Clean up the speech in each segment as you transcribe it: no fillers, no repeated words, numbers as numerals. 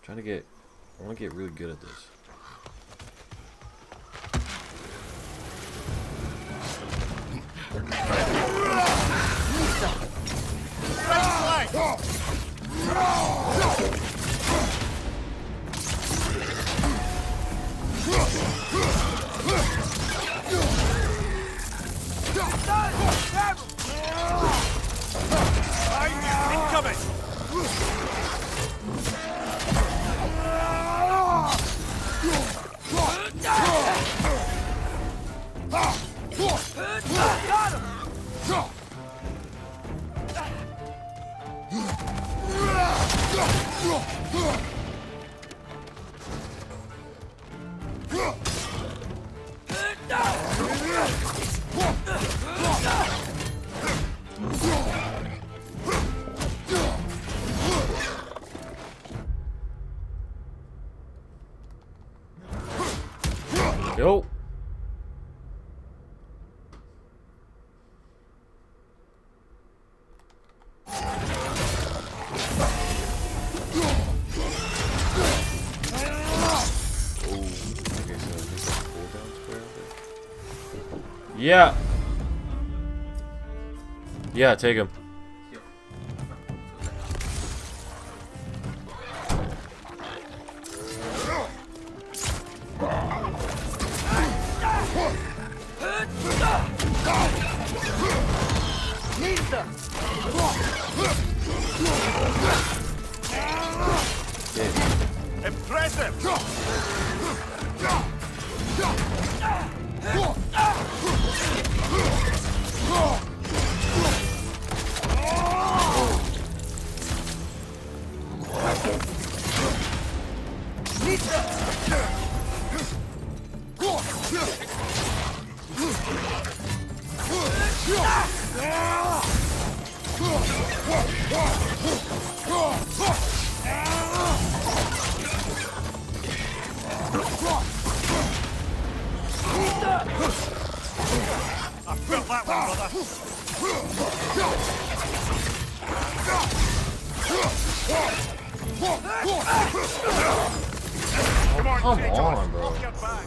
Trying to get. I want to get really good at this. Incoming! Got him! Yo. Yeah. Yeah, take him. Impressive! I felt that one, brother. Come on, Come Jay, on, bro. Rock your back.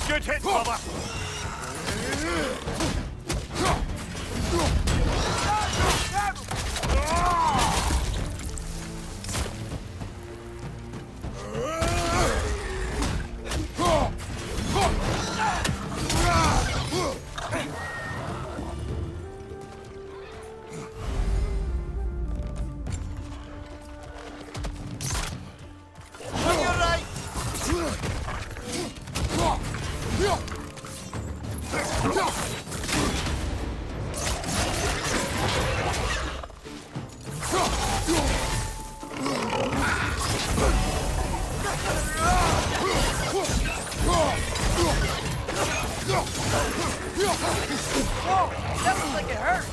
Good hit, brother. Whoa, that looks like it hurt.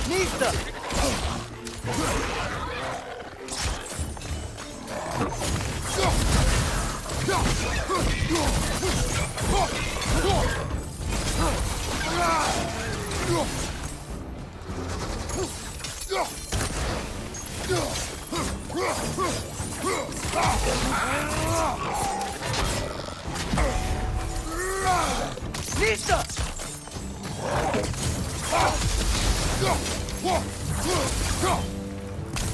Nista! Nista!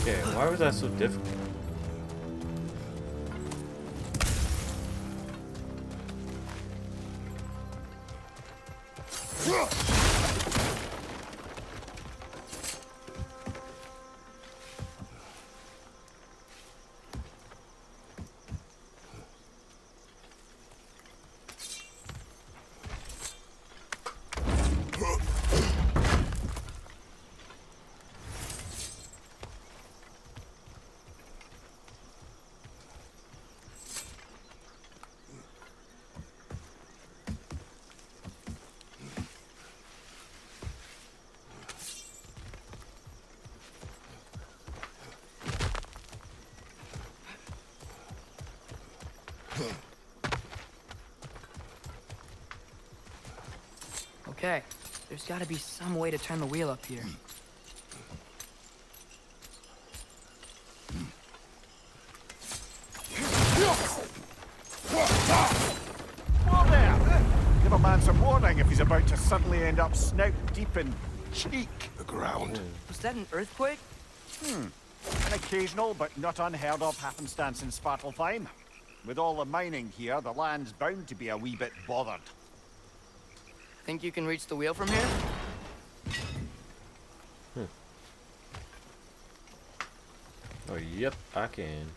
Okay, why was that so difficult? Okay, there's gotta be some way to turn the wheel up here. Whoa there! Give a man some warning if he's about to suddenly end up snout deep in cheek. The ground. Was that an earthquake? An occasional but not unheard of happenstance in Svartalfheim. With all the mining here, the land's bound to be a wee bit bothered. Think you can reach the wheel from here? Oh, yep, I can.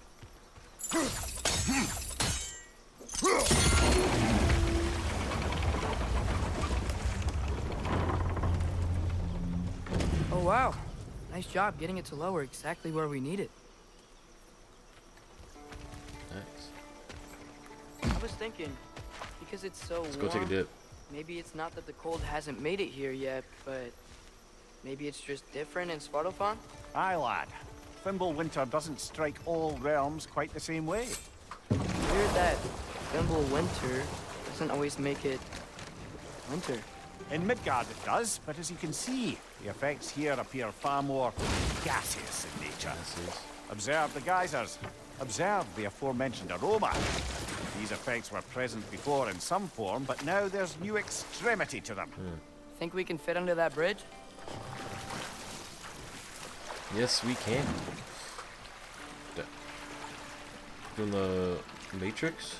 Oh wow, nice job getting it to lower exactly where we need it. Nice. I was thinking, because it's so Let's warm, go take a dip. maybe it's not that the cold hasn't made it here yet, but maybe it's just different in Svartalfheim? Aye, lad. Thimble winter doesn't strike all realms quite the same way. Weird that Thimble winter doesn't always make it winter. In Midgard it does, but as you can see, the effects here appear far more gaseous in nature. Observe the geysers. Observe the aforementioned aroma. These effects were present before in some form, but now there's new extremity to them. Think we can fit under that bridge? Yes, we can. From the Matrix.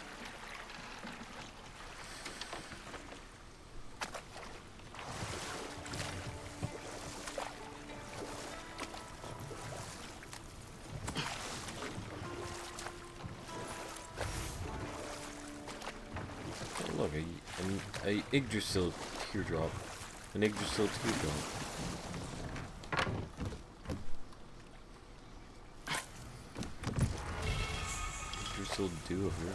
Oh, look, a Yggdrasil teardrop. An Yggdrasil teardrop. Yggdrasil do over here.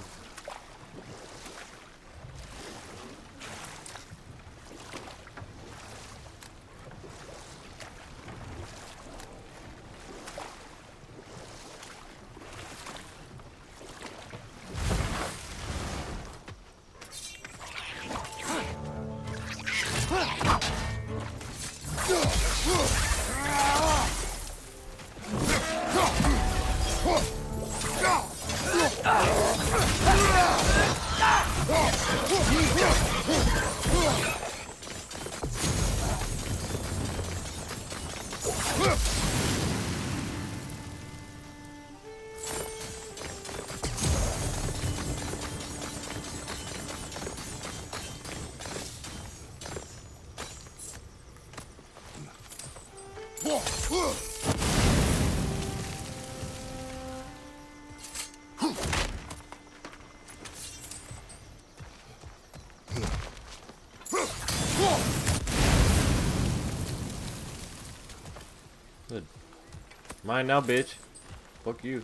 Good. Mine now, bitch. Fuck you.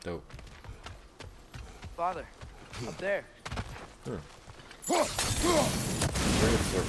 Dope. Father, up there. Bring it through.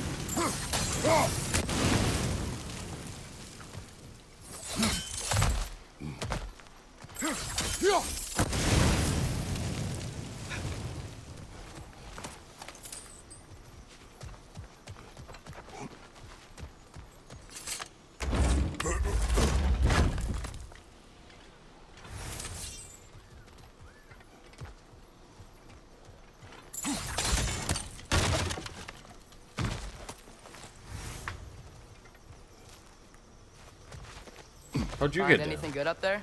How'd you Find get down? anything good up there?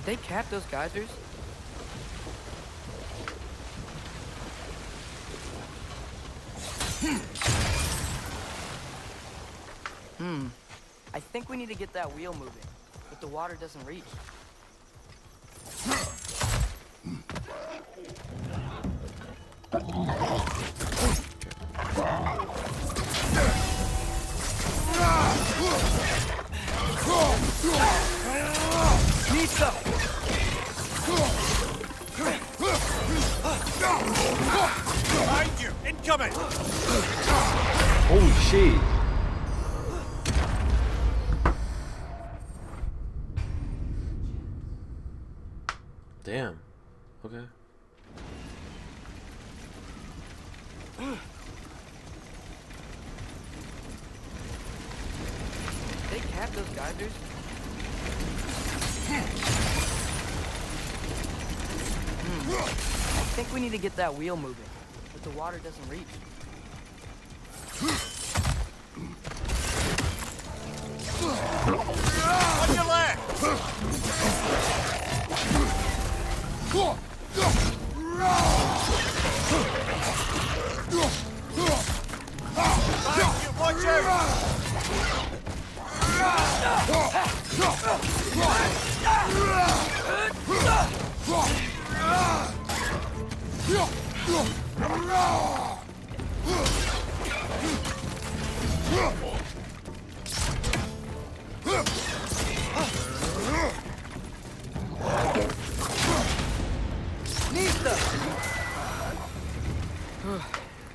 Did they cap those geysers? I think we need to get that wheel moving, but the water doesn't reach. Need some. Behind you! Incoming! Holy shit. Damn. Okay. They cap those geysers? I think we need to get that wheel moving, but the water doesn't reach. On your left! Behind you, watch out!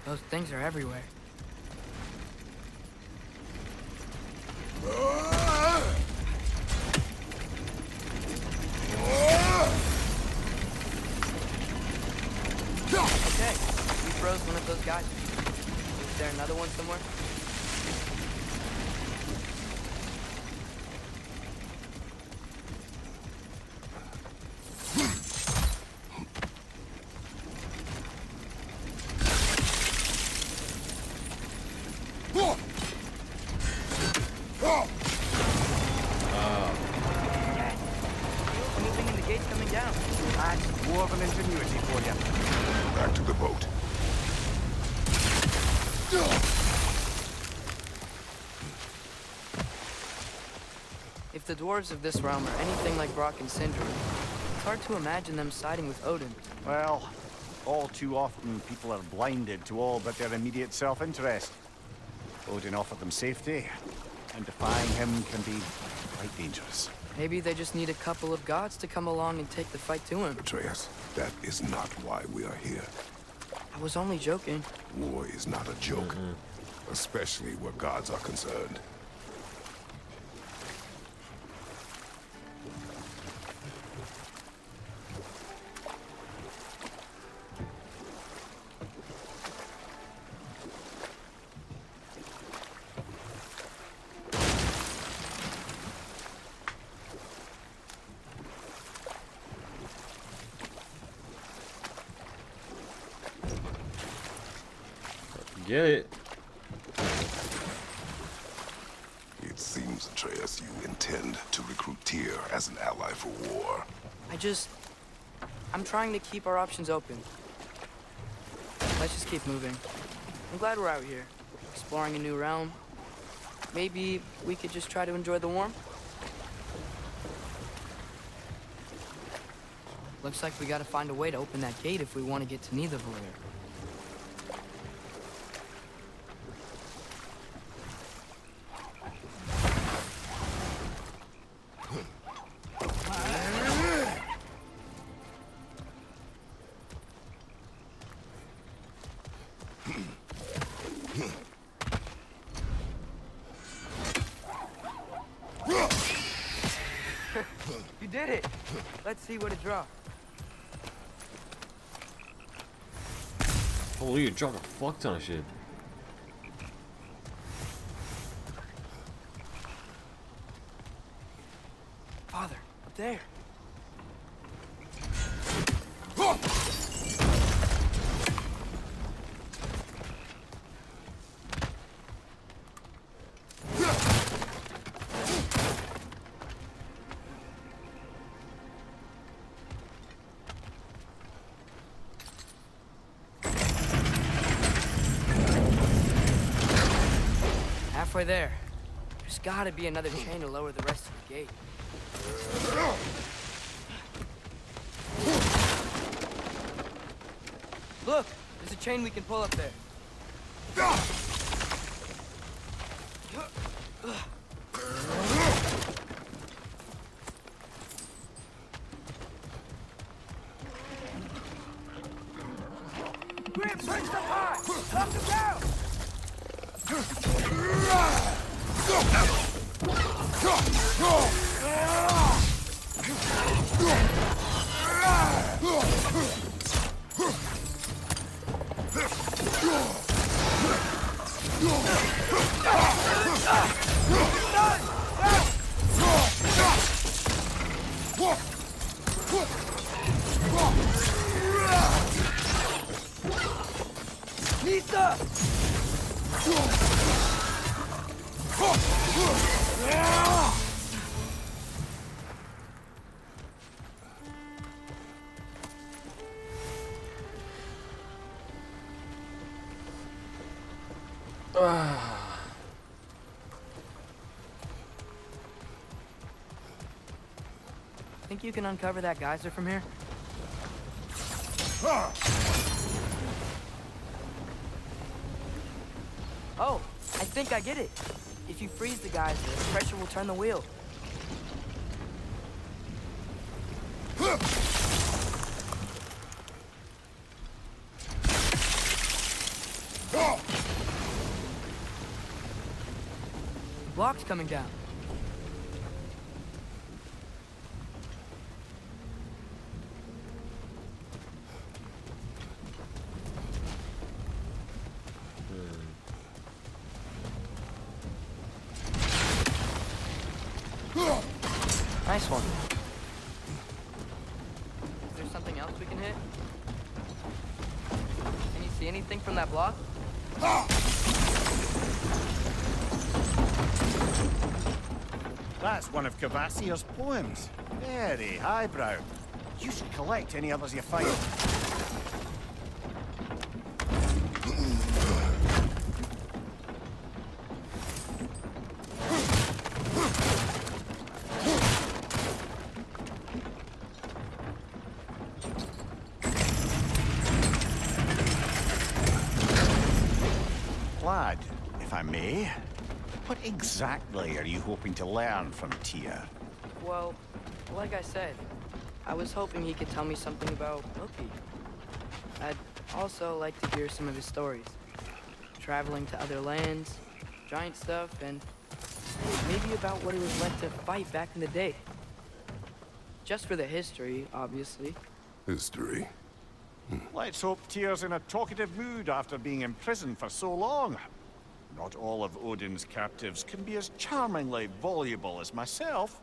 Those things are everywhere. Okay, we froze one of those guys. Is there another one somewhere? Moving and the gate's coming down. That's dwarven ingenuity for you. Back to the boat. If the dwarves of this realm are anything like Brock and Sindri, it's hard to imagine them siding with Odin. Well, all too often people are blinded to all but their immediate self-interest. Odin offered them safety, and defying him can be quite dangerous. Maybe they just need a couple of gods to come along and take the fight to him. Atreus, that is not why we are here. I was only joking. War is not a joke, especially where gods are concerned. Get it. It seems, Atreus, you intend to recruit Tyr as an ally for war. I'm trying to keep our options open. Let's just keep moving. I'm glad we're out here, exploring a new realm. Maybe we could just try to enjoy the warmth? Looks like we gotta find a way to open that gate if we want to get to Nidavellir. did it! Let's see what it dropped. Holy, you dropped a fuck ton of shit. Father, up there. Halfway there. There's gotta be another chain to lower the rest of the gate. Look! There's a chain we can pull up there. Grim, punch the pot! Knock him down! Lisa! Think you can uncover that geyser from here? Oh, I think I get it. If you freeze the geyser, pressure will turn the wheel. The block's coming down. Nice one. Is there something else we can hit? Can you see anything from that block? That's one of Cavassier's poems. Very highbrow. You should collect any others you find. Lad, if I may, what exactly are you hoping to learn from Tia? Well, like I said, I was hoping he could tell me something about Loki. I'd also like to hear some of his stories. Traveling to other lands, giant stuff, and maybe about what it was like to fight back in the day. Just for the history, obviously. History. Let's hope Tyr's in a talkative mood after being imprisoned for so long. Not all of Odin's captives can be as charmingly voluble as myself.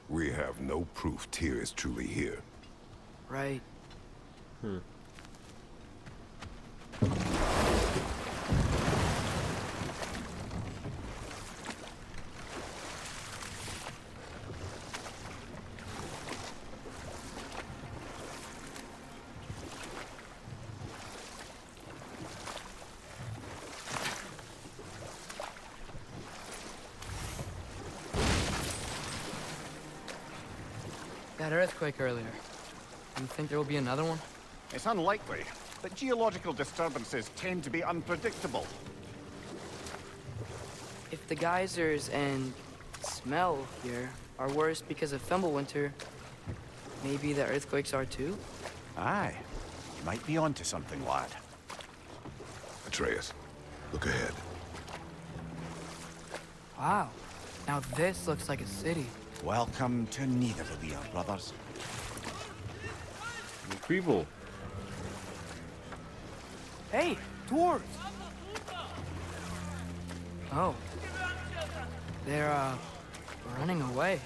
We have no proof Tyr is truly here. Right. That earthquake earlier. Do you think there will be another one? It's unlikely, but geological disturbances tend to be unpredictable. If the geysers and smell here are worse because of Fimbulwinter, maybe the earthquakes are too? Aye, you might be onto something, lad. Atreus, look ahead. Wow. Now this looks like a city. Welcome to neither of the brothers. People. Hey, dwarves! Oh. They're, running away.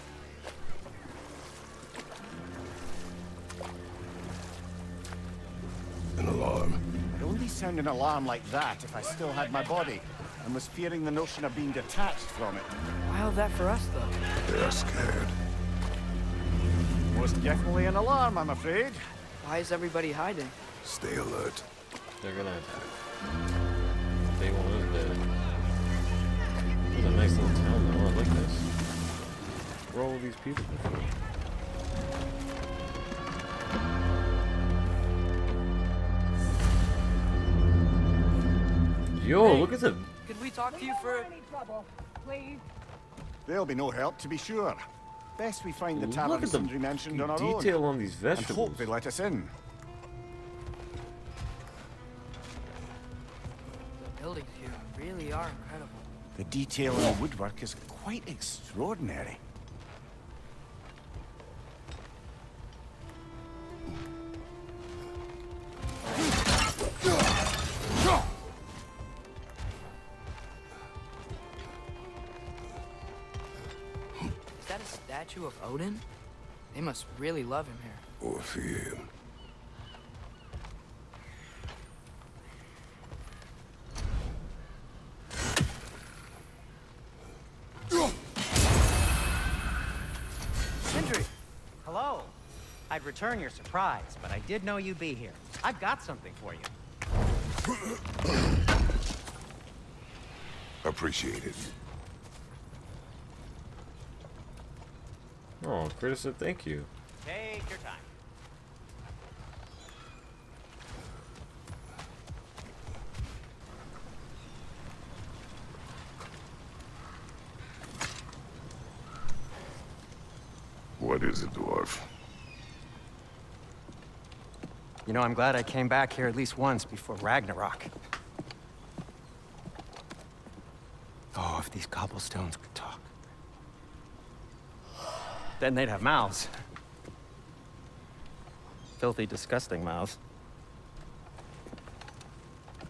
An alarm. I'd only sound an alarm like that if I still had my body, and was fearing the notion of being detached from it. Wild that for us, though. They're scared. Most definitely an alarm, I'm afraid. Why is everybody hiding? Stay alert. They're gonna attack. Day one is dead. This is a nice little town though. I like this. Where are all these people from? Yo, Hey, look at the Could we talk to you for... There'll be no help, to be sure. Best we find the look tavern at the Sindri mentioned on our own. detail on these And vegetables. hope they let us in. The buildings here really are incredible. The detail in the woodwork is quite extraordinary. Is that a statue of Odin? They must really love him here. Or fear him. Sindri! Hello. I'd return your surprise, but I did know you'd be here. I've got something for you. Appreciate it. Oh, Kratos said thank you. Take your time. What is it, dwarf? You know, I'm glad I came back here at least once before Ragnarok. Oh, if these cobblestones could talk. Then they'd have mouths. Filthy, disgusting mouths.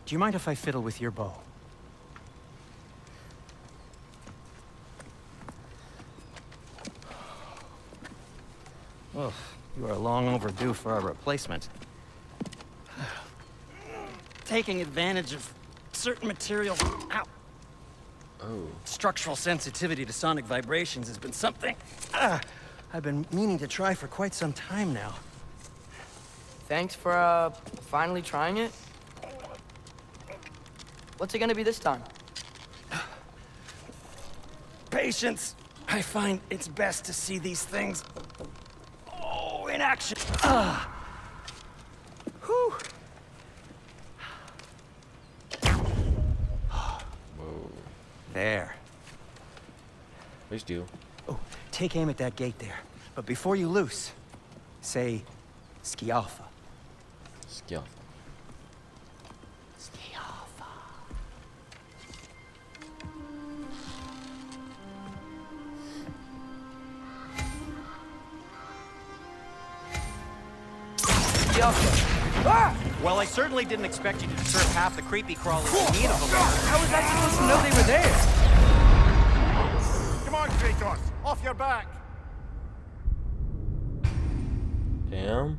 Do you mind if I fiddle with your bow? Oh, you are long overdue for a replacement. Taking advantage of certain materials. Ow. Oh. Structural sensitivity to sonic vibrations has been something I've been meaning to try for quite some time now. Thanks for, finally trying it. What's it gonna be this time? Patience. I find it's best to see these things, in action. Whew. Whoa. There. Nice deal. Oh, take aim at that gate there. But before you loose, say, Skialfa. Skill. Skialfa. Well, I certainly didn't expect you to disturb half the creepy crawlers in need of a lair. How was I supposed to know they were there? Come on, Kratos! Off your back! Damn.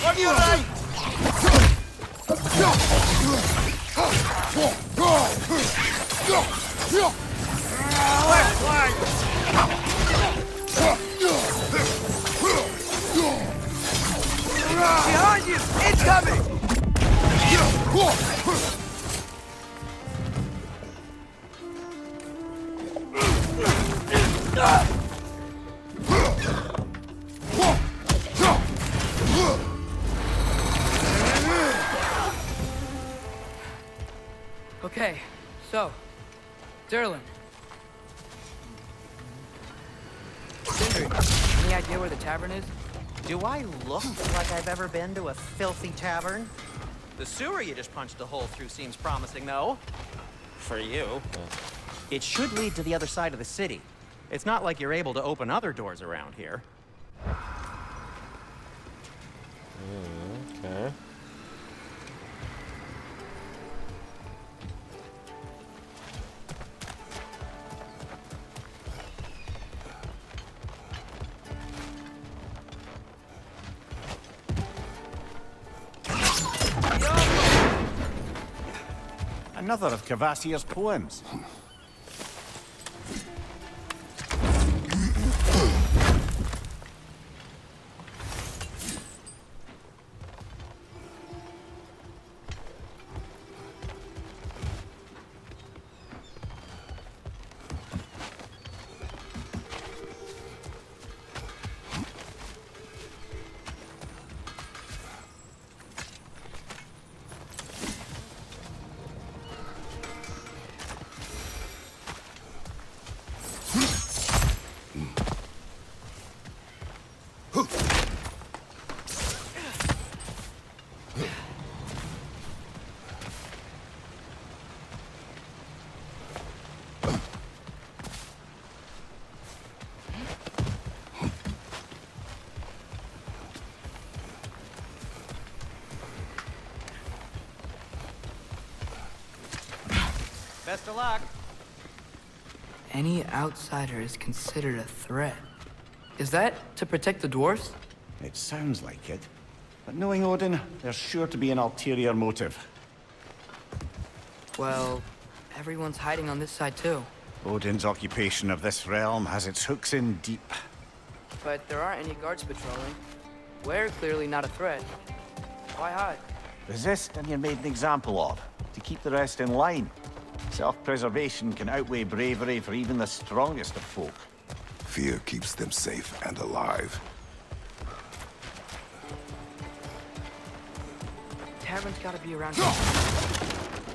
On your right! Left flank! Behind you! It's coming! Okay, so, Derlin. Sindri, any idea where the tavern is? Do I look like I've ever been to a filthy tavern? The sewer you just punched a hole through seems promising, though. For you. It should lead to the other side of the city. It's not like you're able to open other doors around here. Okay. Another of Cavassier's poems. Best of luck. Any outsider is considered a threat. Is that to protect the dwarves? It sounds like it. But knowing Odin, there's sure to be an ulterior motive. Well, everyone's hiding on this side too. Odin's occupation of this realm has its hooks in deep. But there aren't any guards patrolling. We're clearly not a threat. Why hide? Resist and you're made an example of, to keep the rest in line. Self-preservation can outweigh bravery for even the strongest of folk. Fear keeps them safe and alive. Tavern's gotta be around here.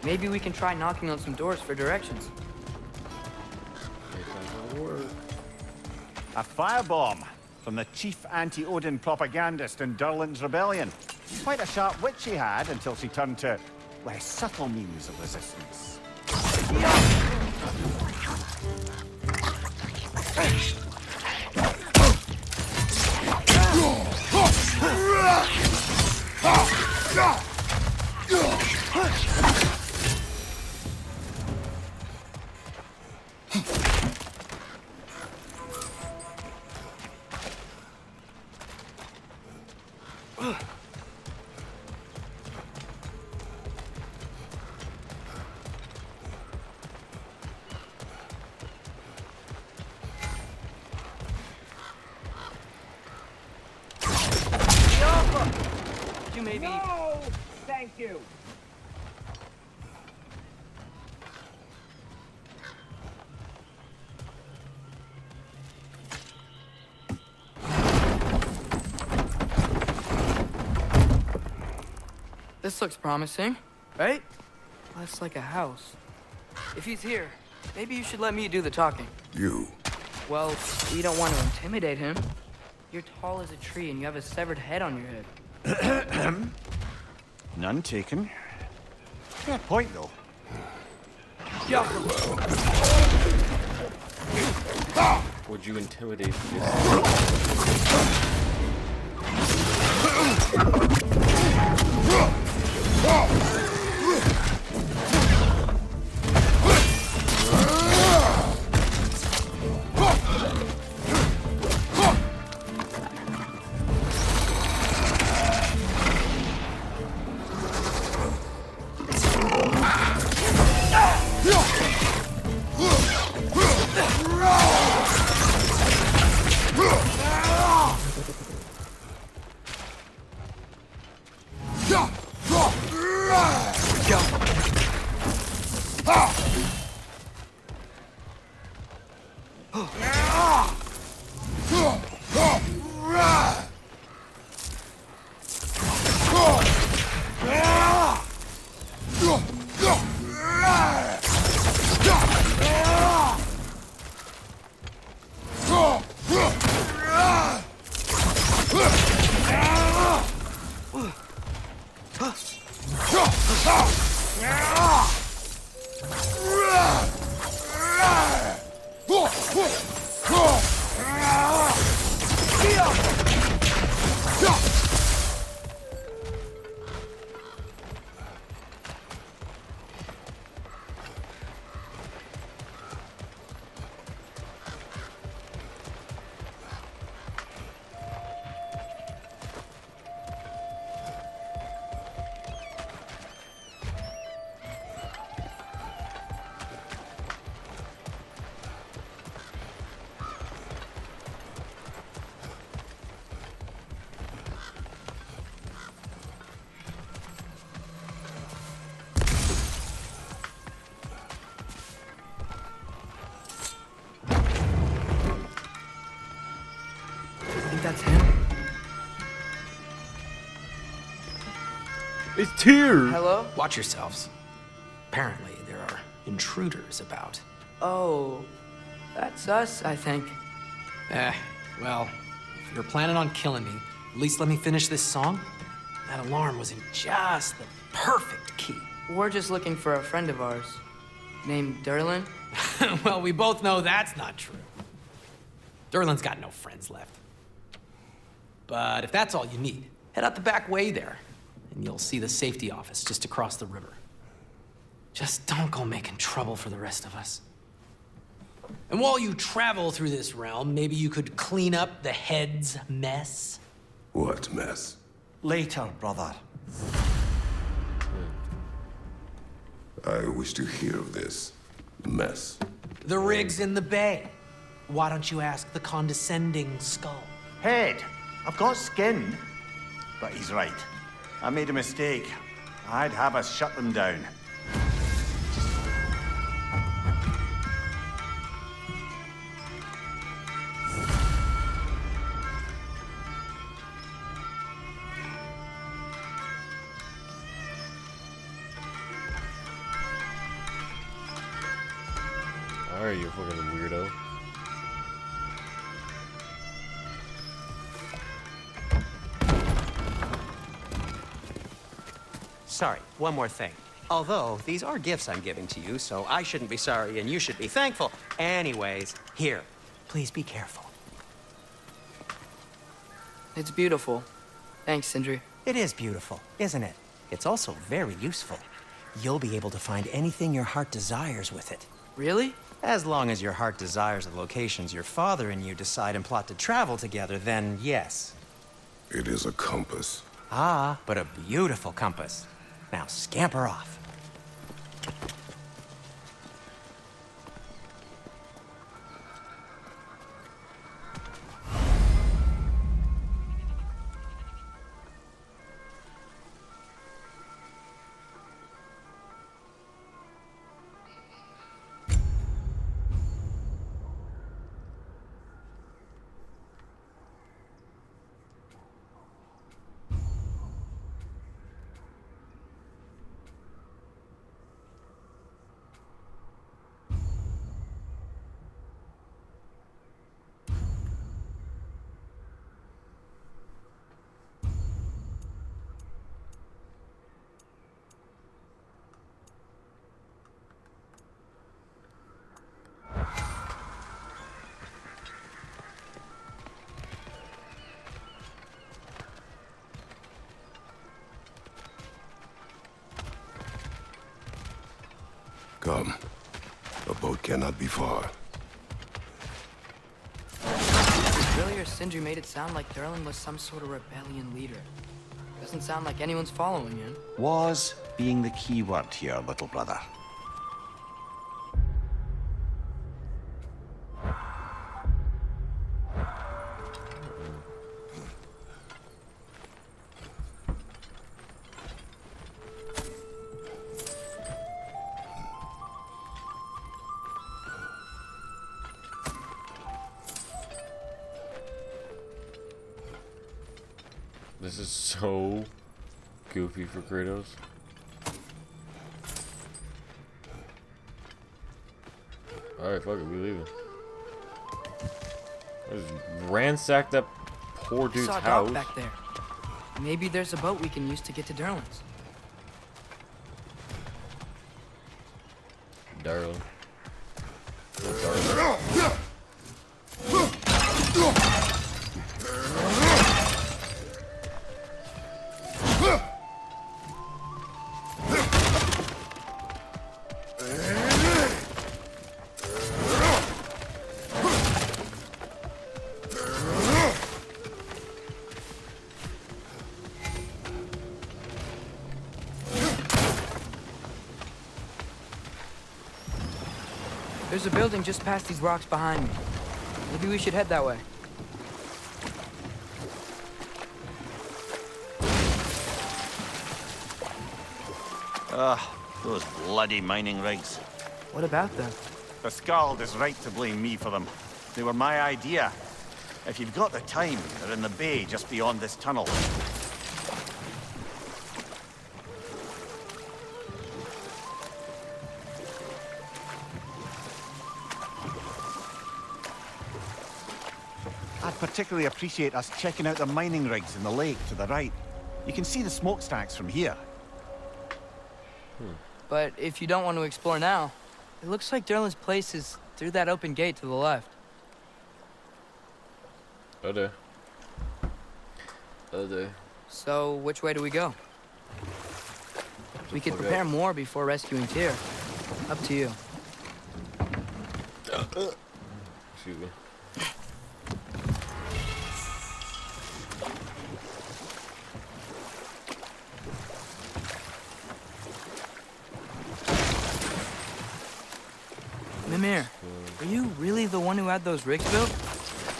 Maybe we can try knocking on some doors for directions. A firebomb from the chief anti-Odin propagandist in Durlin's rebellion. Quite a sharp wit she had until she turned to less subtle means of resistance. You maybe... No! Thank you. This looks promising, right? Less like a house. If he's here, maybe you should let me do the talking. You. Well, we don't want to intimidate him. You're tall as a tree and you have a severed head on your head. None taken. Fair point, though. Would you intimidate this? It's Tyr! Hello? Watch yourselves. Apparently, there are intruders about. Oh, that's us, I think. Well, if you're planning on killing me, at least let me finish this song. That alarm was in just the perfect key. We're just looking for a friend of ours named Derlin. Well, we both know that's not true. Derlin's got no friends left. But if that's all you need, head out the back way there, and you'll see the safety office just across the river. Just don't go making trouble for the rest of us. And while you travel through this realm, maybe you could clean up the head's mess? What mess? Later, brother. I wish to hear of this mess. The rig's in the bay. Why don't you ask the condescending skull? Head, I've got skin. But he's right. I made a mistake. I'd have us shut them down. Alright, you fucking weirdo. Sorry, one more thing. Although, these are gifts I'm giving to you, so I shouldn't be sorry and you should be thankful. Anyways, here, please be careful. It's beautiful. Thanks, Sindri. It is beautiful, isn't it? It's also very useful. You'll be able to find anything your heart desires with it. Really? As long as your heart desires the locations your father and you decide and plot to travel together, then yes. It is a compass. Ah, but a beautiful compass. Now scamper off. Come. A boat cannot be far. Earlier, Sindri made it sound like Derlin was some sort of rebellion leader. Doesn't sound like anyone's following him. Was being the key word here, little brother. This is so goofy for Kratos. Alright, fuck it, we leaving. Just ransacked that poor dude's Saw a house. dock back there. Maybe there's a boat we can use to get to Derlin's. Darling. There's a building just past these rocks behind me. Maybe we should head that way. Those bloody mining rigs. What about them? The Skald is right to blame me for them. They were my idea. If you've got the time, they're in the bay just beyond this tunnel. particularly appreciate us checking out the mining rigs in the lake to the right. You can see the smokestacks from here. But if you don't want to explore now, it looks like Derlin's place is through that open gate to the left. Oh dear. Oh dear. So, which way do we go? We could prepare more before rescuing Tyr. Up to you. Excuse me. Mimir, are you really the one who had those rigs built?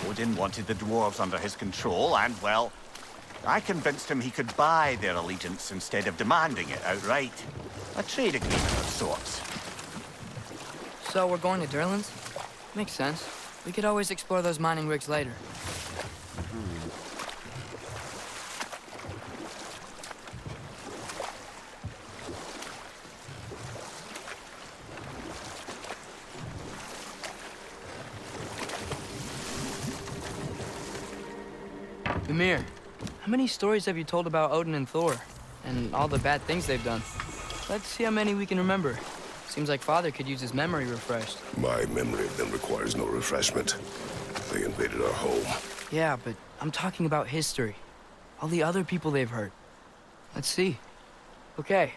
Odin wanted the dwarves under his control, and, well, I convinced him he could buy their allegiance instead of demanding it outright. A trade agreement of sorts. So we're going to Derlin's? Makes sense. We could always explore those mining rigs later. Mimir, how many stories have you told about Odin and Thor? And all the bad things they've done? Let's see how many we can remember. Seems like Father could use his memory refreshed. My memory of them requires no refreshment. They invaded our home. Yeah, but I'm talking about history. All the other people they've hurt. Let's see. Okay,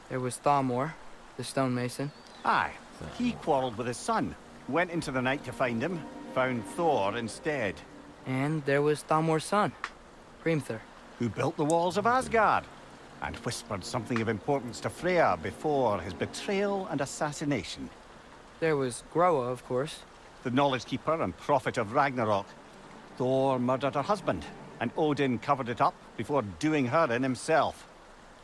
there was Thamor, the stonemason. Aye, he quarreled with his son. Went into the night to find him, found Thor instead. And there was Thamor's son, Hrimthur. Who built the walls of Asgard, and whispered something of importance to Freya before his betrayal and assassination. There was Groa, of course. The knowledge keeper and prophet of Ragnarok. Thor murdered her husband, and Odin covered it up before doing her in himself.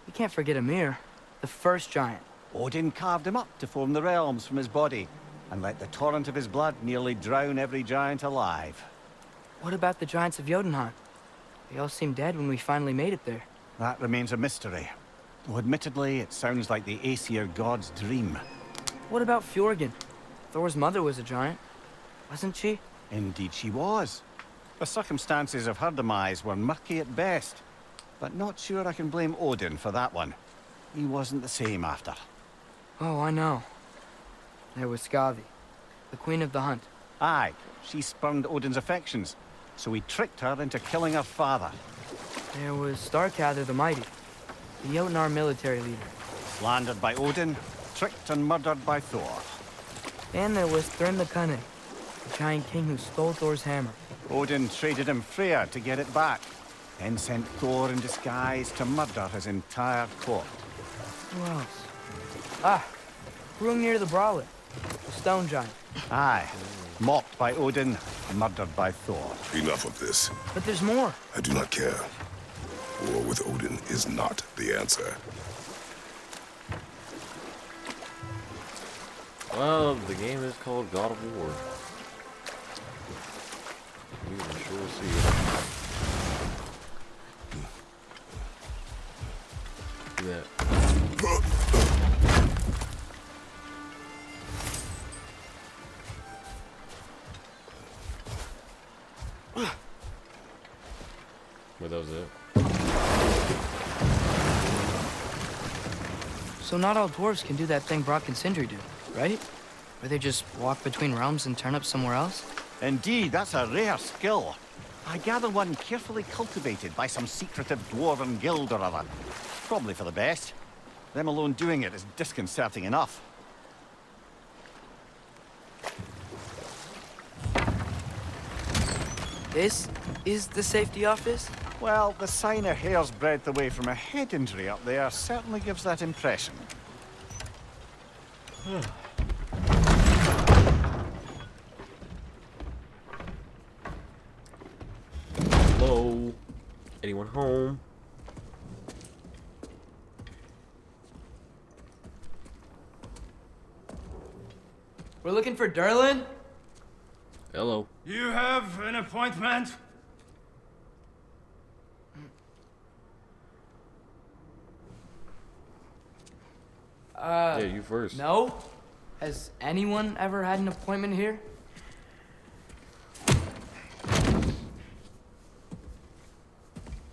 You can't forget Ymir, the first giant. Odin carved him up to form the realms from his body, and let the torrent of his blood nearly drown every giant alive. What about the giants of Jotunheim? They all seemed dead when we finally made it there. That remains a mystery. Though admittedly, it sounds like the Aesir god's dream. What about Fjorgyn? Thor's mother was a giant, wasn't she? Indeed she was. The circumstances of her demise were murky at best. But not sure I can blame Odin for that one. He wasn't the same after. Oh, I know. There was Skavi, the queen of the hunt. Aye, she spurned Odin's affections, so he tricked her into killing her father. There was Starkather the Mighty, the Jotnar military leader. Slandered by Odin, tricked and murdered by Thor. And there was Thrym the Cunning, the giant king who stole Thor's hammer. Odin traded him Freya to get it back, then sent Thor in disguise to murder his entire court. Who else? Ah, Hrungnir the Brawler, the stone giant. Aye, mocked by Odin, murdered by Thor. Enough of this. But there's more. I do not care. War with Odin is not the answer. Well, the game is called God of War. We can sure see it. Look at that. But that was it. So not all dwarves can do that thing Brock and Sindri do, right? Where they just walk between realms and turn up somewhere else? Indeed, that's a rare skill. I gather one carefully cultivated by some secretive dwarven guild or other. Probably for the best. Them alone doing it is disconcerting enough. This is the safety office? Well, the sign a hair's breadth away from a head injury up there certainly gives that impression. Hello? Anyone home? We're looking for Derlin? Hello? You have an appointment? Yeah, you first. No? Has anyone ever had an appointment here?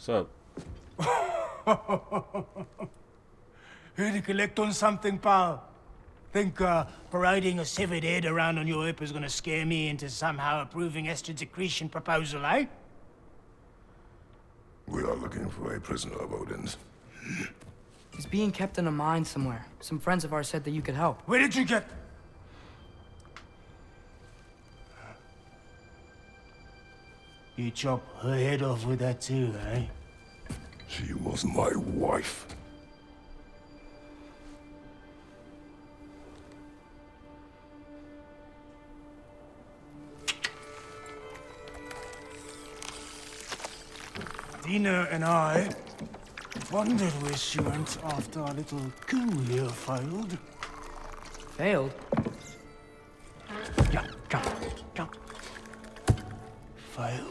What's up? Here to collect on something, pal. Think parading a severed head around on your hip is gonna scare me into somehow approving Eskettit secretion proposal, eh? We are looking for a prisoner of Odin's. He's being kept in a mine somewhere. Some friends of ours said that you could help. Where did you get... You chop her head off with that too, eh? She was my wife. Dina and I wondered where she went after our little coup here failed. Failed? Yeah, come, come. Failed.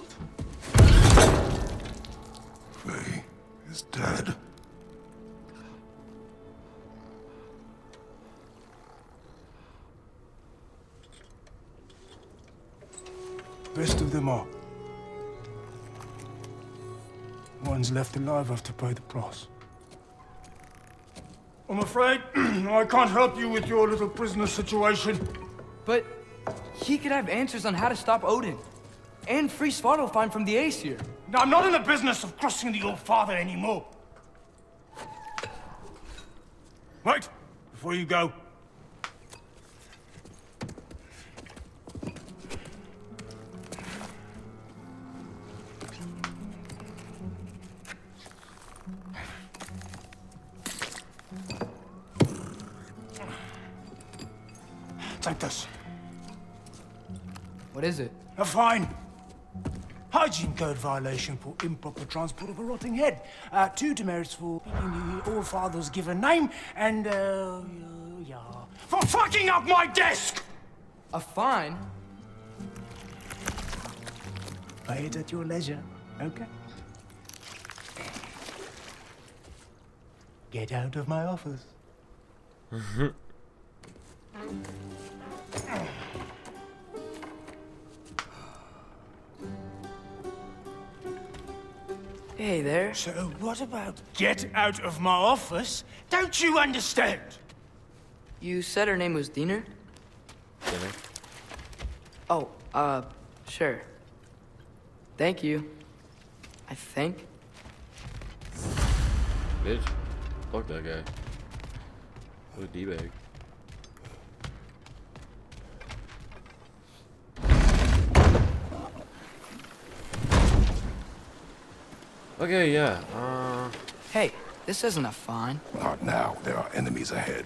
Faye is dead. Best of them are. One's left alive have to pay the price. I'm afraid I can't help you with your little prisoner situation. But he could have answers on how to stop Odin. And free Svartalfheim from the Aesir. Now, I'm not in the business of crossing the old father anymore. Wait, before you go. Take this. What is it? A fine. Hygiene code violation for improper transport of a rotting head. 2 demerits for being the All-Father's given name, and, yeah. For fucking up my desk! A fine? Pay it at your leisure, okay? Get out of my office. Hey there. So what about get out of my office? Don't you understand? You said her name was Diener? Dinner? Oh, sure. Thank you. I think. Bitch. Fuck that guy. What a D-bag. Hey, this isn't a fine. Not now. There are enemies ahead.